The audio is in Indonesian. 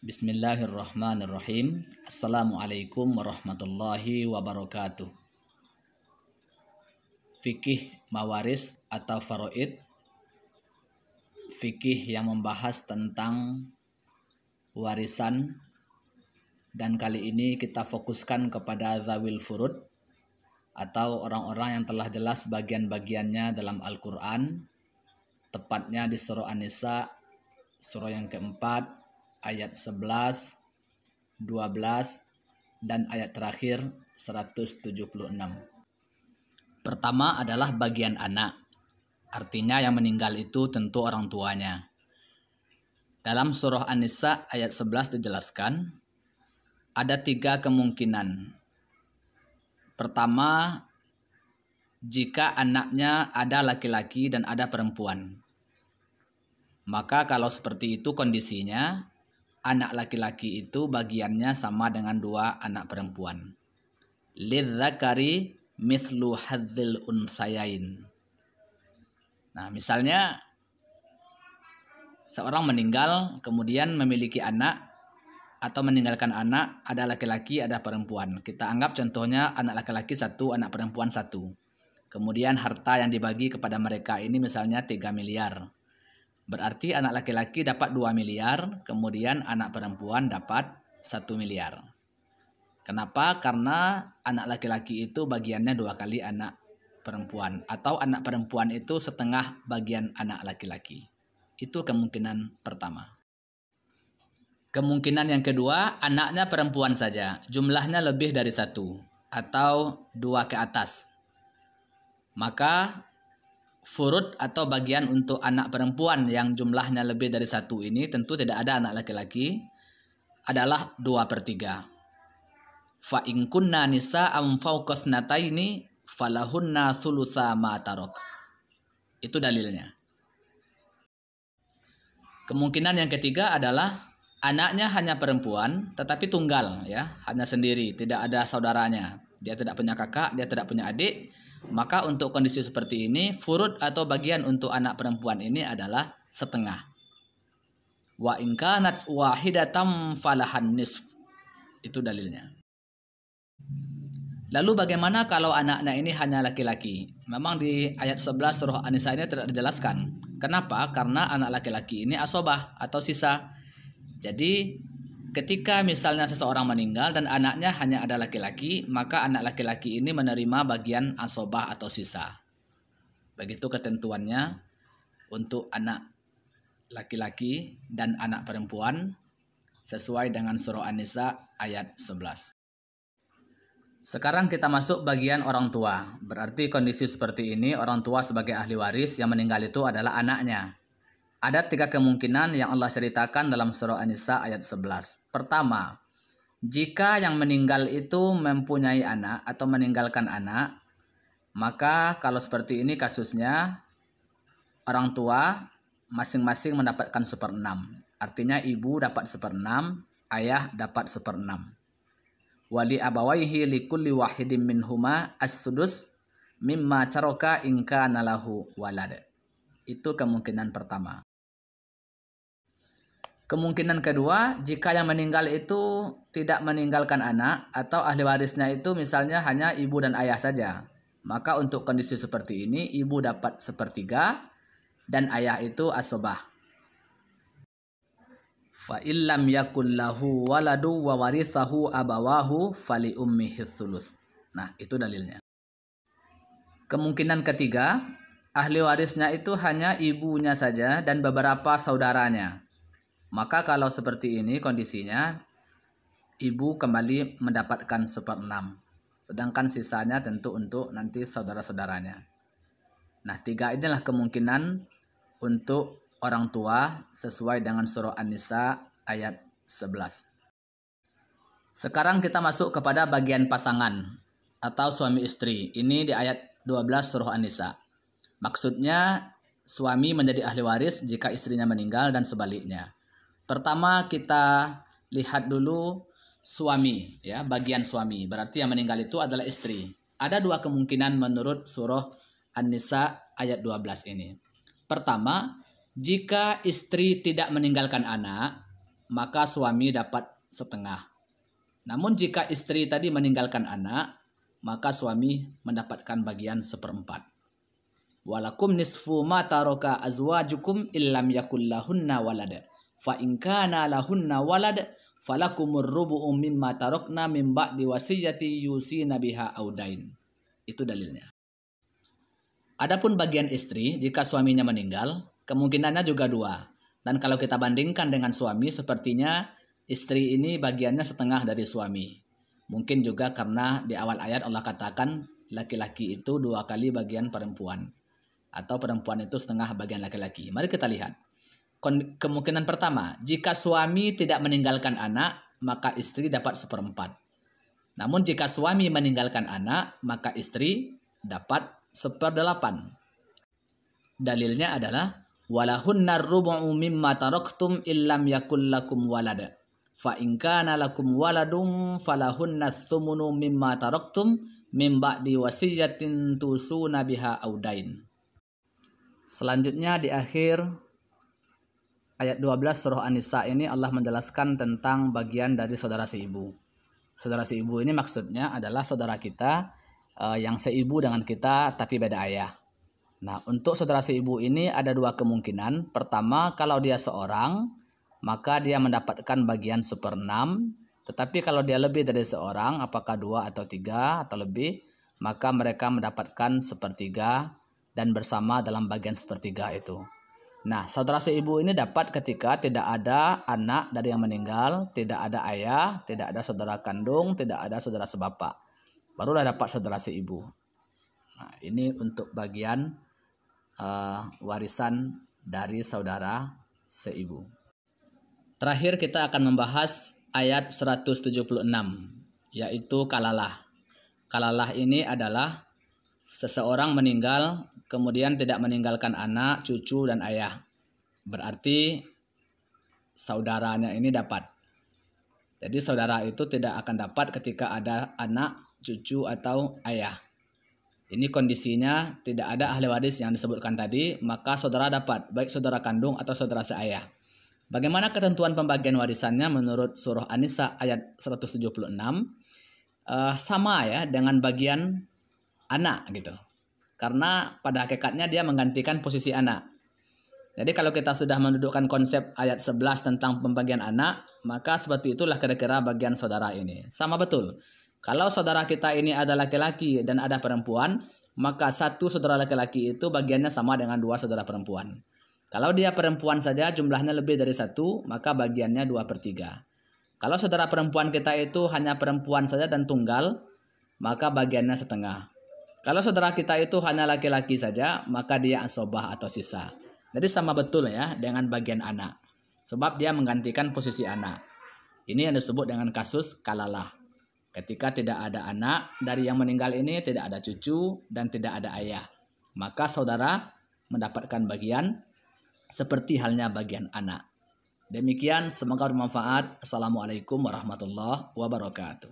Bismillahirrahmanirrahim. Assalamualaikum warahmatullahi wabarakatuh. Fikih mawaris atau faraid, fikih yang membahas tentang warisan, dan kali ini kita fokuskan kepada zawil furud atau orang-orang yang telah jelas bagian-bagiannya dalam Al-Quran, tepatnya di surah An-Nisa, surah yang keempat, ayat 11, 12, dan ayat terakhir 176. Pertama adalah bagian anak. Artinya yang meninggal itu tentu orang tuanya. Dalam surah An-Nisa ayat 11 dijelaskan, ada 3 kemungkinan. Pertama, jika anaknya ada laki-laki dan ada perempuan. Maka kalau seperti itu kondisinya, anak laki-laki itu bagiannya sama dengan 2 anak perempuan. Lidzakari mithlu hadzil unsayain. Nah, misalnya seorang meninggal kemudian memiliki anak atau meninggalkan anak, ada laki-laki, ada perempuan. Kita anggap contohnya anak laki-laki 1, anak perempuan 1. Kemudian harta yang dibagi kepada mereka ini misalnya 3 miliar. Berarti anak laki-laki dapat 2 miliar, kemudian anak perempuan dapat 1 miliar. Kenapa? Karena anak laki-laki itu bagiannya 2 kali anak perempuan, atau anak perempuan itu setengah bagian anak laki-laki. Itu kemungkinan pertama. Kemungkinan yang kedua, anaknya perempuan saja, jumlahnya lebih dari 1 atau 2 ke atas. Maka furud atau bagian untuk anak perempuan yang jumlahnya lebih dari 1 ini tentu tidak ada anak laki-laki, adalah 2/3. Fa in kunna nisa'am fawqa thnataini falahunna thulutsa ma tarok. Itu dalilnya. Kemungkinan yang ketiga adalah anaknya hanya perempuan tetapi tunggal, ya, hanya sendiri, tidak ada saudaranya. Dia tidak punya kakak, dia tidak punya adik. Maka untuk kondisi seperti ini, furud atau bagian untuk anak perempuan ini adalah setengah. Wa in kanat wahidatam falahan nisf. Itu dalilnya. Lalu bagaimana kalau anaknya ini hanya laki-laki? Memang di ayat 11 surah An-Nisa ini tidak dijelaskan. Kenapa? Karena anak laki-laki ini asobah atau sisa. Jadi ketika misalnya seseorang meninggal dan anaknya hanya ada laki-laki, maka anak laki-laki ini menerima bagian asobah atau sisa. Begitu ketentuannya untuk anak laki-laki dan anak perempuan sesuai dengan surah An-Nisa ayat 11. Sekarang kita masuk bagian orang tua. Berarti kondisi seperti ini, orang tua sebagai ahli waris, yang meninggal itu adalah anaknya. Ada 3 kemungkinan yang Allah ceritakan dalam surah An-Nisa ayat 11. Pertama, jika yang meninggal itu mempunyai anak atau meninggalkan anak, maka kalau seperti ini kasusnya, orang tua masing-masing mendapatkan 1/6. Artinya ibu dapat 1/6, ayah dapat 1/6. Wali abawaihi likulli wahidin minhuma as-sudus mimma taraka in kana lahu walad. Itu kemungkinan pertama. Kemungkinan kedua, jika yang meninggal itu tidak meninggalkan anak atau ahli warisnya itu misalnya hanya ibu dan ayah saja, maka untuk kondisi seperti ini ibu dapat 1/3 dan ayah itu asobah. Fa illam yakul lahu waladu wa warithahu abawahu fali ummihi thuluth. Nah, itu dalilnya. Kemungkinan ketiga, ahli warisnya itu hanya ibunya saja dan beberapa saudaranya. Maka kalau seperti ini kondisinya, ibu kembali mendapatkan 1/6. Sedangkan sisanya tentu untuk nanti saudara-saudaranya. Nah, 3 inilah kemungkinan untuk orang tua sesuai dengan surah An-Nisa ayat 11. Sekarang kita masuk kepada bagian pasangan atau suami istri. Ini di ayat 12 surah An-Nisa. Maksudnya suami menjadi ahli waris jika istrinya meninggal dan sebaliknya. Pertama kita lihat dulu suami, ya, bagian suami. Berarti yang meninggal itu adalah istri. Ada 2 kemungkinan menurut surah An-Nisa ayat 12 ini. Pertama, jika istri tidak meninggalkan anak, maka suami dapat setengah. Namun jika istri tadi meninggalkan anak, maka suami mendapatkan bagian 1/4. Walakum nisfu ma taraka azwajukum illam yakul lahunna walad. Fa in kana lahunna walad falakumur rubu'u mimma tarakna min ba'di wasiyati yusina biha audain. Itu dalilnya. Adapun bagian istri, jika suaminya meninggal, kemungkinannya juga 2. Dan kalau kita bandingkan dengan suami, sepertinya istri ini bagiannya setengah dari suami. Mungkin juga karena di awal ayat Allah katakan laki-laki itu 2 kali bagian perempuan. Atau perempuan itu setengah bagian laki-laki. Mari kita lihat. Kemungkinan pertama, jika suami tidak meninggalkan anak, maka istri dapat 1/4. Namun jika suami meninggalkan anak, maka istri dapat 1/8. Dalilnya adalah walahunna rubu'u mimma taraktum illam yakul lakum walad. Fa in kana lakum waladun falahunna tsumunu mimma taraktum min ba'di wasiyatin tusuna biha audain. Selanjutnya di akhir ayat 12 surah An-Nisa ini Allah menjelaskan tentang bagian dari saudara seibu. Saudara seibu ini maksudnya adalah saudara kita yang seibu dengan kita tapi beda ayah. Nah, untuk saudara seibu ini ada 2 kemungkinan. Pertama, kalau dia seorang, maka dia mendapatkan bagian 1/6. Tetapi kalau dia lebih dari seorang, apakah 2 atau 3 atau lebih, maka mereka mendapatkan 1/3 dan bersama dalam bagian 1/3 itu. Nah, saudara seibu ini dapat ketika tidak ada anak dari yang meninggal, tidak ada ayah, tidak ada saudara kandung, tidak ada saudara sebapak. Barulah dapat saudara seibu. Nah, ini untuk bagian warisan dari saudara seibu. Terakhir kita akan membahas ayat 176, yaitu kalalah. Kalalah ini adalah seseorang meninggal kemudian tidak meninggalkan anak, cucu, dan ayah. Berarti saudaranya ini dapat. Jadi saudara itu tidak akan dapat ketika ada anak, cucu, atau ayah. Ini kondisinya tidak ada ahli waris yang disebutkan tadi, maka saudara dapat, baik saudara kandung atau saudara seayah. Bagaimana ketentuan pembagian warisannya menurut surah An-Nisa ayat 176? Sama ya dengan bagian anak gitu. Karena pada hakikatnya dia menggantikan posisi anak. Jadi kalau kita sudah mendudukkan konsep ayat 11 tentang pembagian anak, maka seperti itulah kira-kira bagian saudara ini. Sama betul. Kalau saudara kita ini ada laki-laki dan ada perempuan, maka 1 saudara laki-laki itu bagiannya sama dengan 2 saudara perempuan. Kalau dia perempuan saja jumlahnya lebih dari 1, maka bagiannya 2/3. Kalau saudara perempuan kita itu hanya perempuan saja dan tunggal, maka bagiannya 1/2. Kalau saudara kita itu hanya laki-laki saja, maka dia asobah atau sisa. Jadi sama betul ya dengan bagian anak. Sebab dia menggantikan posisi anak. Ini yang disebut dengan kasus kalalah. Ketika tidak ada anak dari yang meninggal ini, tidak ada cucu dan tidak ada ayah, maka saudara mendapatkan bagian seperti halnya bagian anak. Demikian, semoga bermanfaat. Assalamualaikum warahmatullahi wabarakatuh.